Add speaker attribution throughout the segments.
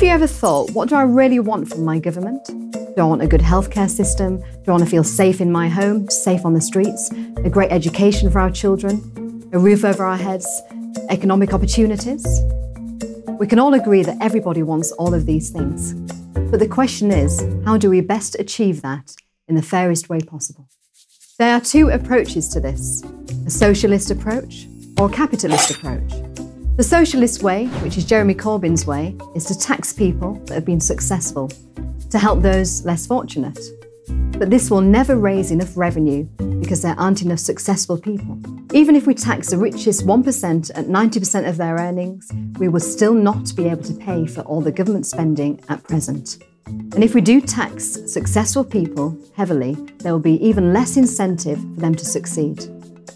Speaker 1: Have you ever thought, what do I really want from my government? Do I want a good healthcare system? Do I want to feel safe in my home, safe on the streets, a great education for our children, a roof over our heads, economic opportunities? We can all agree that everybody wants all of these things. But the question is, how do we best achieve that in the fairest way possible? There are two approaches to this, a socialist approach or a capitalist approach. The socialist way, which is Jeremy Corbyn's way, is to tax people that have been successful, to help those less fortunate. But this will never raise enough revenue because there aren't enough successful people. Even if we tax the richest 1% at 90% of their earnings, we will still not be able to pay for all the government spending at present. And if we do tax successful people heavily, there will be even less incentive for them to succeed.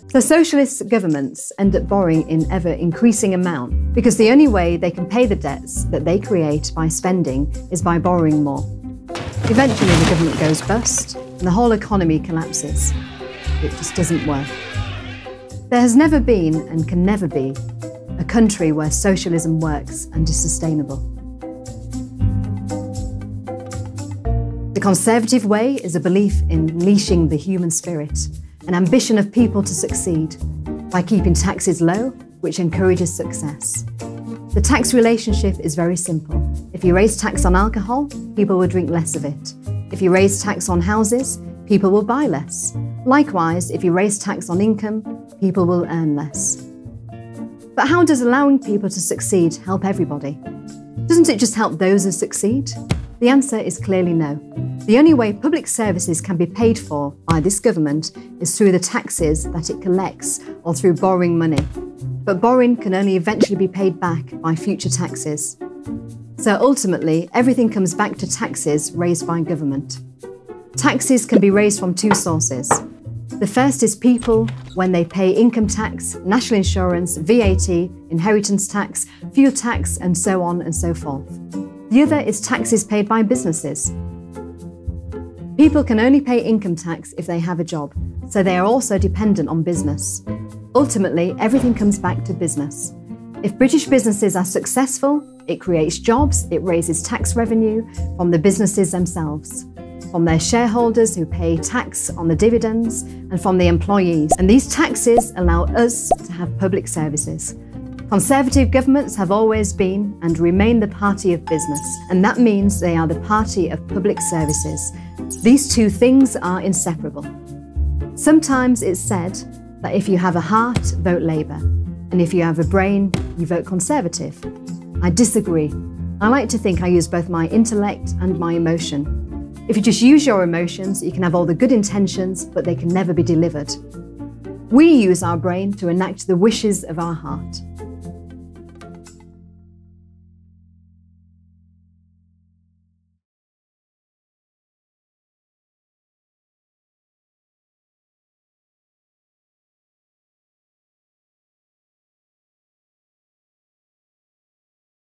Speaker 1: So socialist governments end up borrowing in ever-increasing amount because the only way they can pay the debts that they create by spending is by borrowing more. Eventually the government goes bust and the whole economy collapses. It just doesn't work. There has never been and can never be a country where socialism works and is sustainable. The conservative way is a belief in unleashing the human spirit, an ambition of people to succeed by keeping taxes low, which encourages success. The tax relationship is very simple. If you raise tax on alcohol, people will drink less of it. If you raise tax on houses, people will buy less. Likewise, if you raise tax on income, people will earn less. But how does allowing people to succeed help everybody? Doesn't it just help those who succeed? The answer is clearly no. The only way public services can be paid for by this government is through the taxes that it collects or through borrowing money. But borrowing can only eventually be paid back by future taxes. So ultimately, everything comes back to taxes raised by government. Taxes can be raised from two sources. The first is people when they pay income tax, national insurance, VAT, inheritance tax, fuel tax, and so on and so forth. The other is taxes paid by businesses. People can only pay income tax if they have a job, so they are also dependent on business. Ultimately, everything comes back to business. If British businesses are successful, it creates jobs, it raises tax revenue from the businesses themselves, from their shareholders who pay tax on the dividends, and from the employees. And these taxes allow us to have public services. Conservative governments have always been and remain the party of business, and that means they are the party of public services. These two things are inseparable. Sometimes it's said that if you have a heart, vote Labour, and if you have a brain, you vote Conservative. I disagree. I like to think I use both my intellect and my emotion. If you just use your emotions, you can have all the good intentions, but they can never be delivered. We use our brain to enact the wishes of our heart.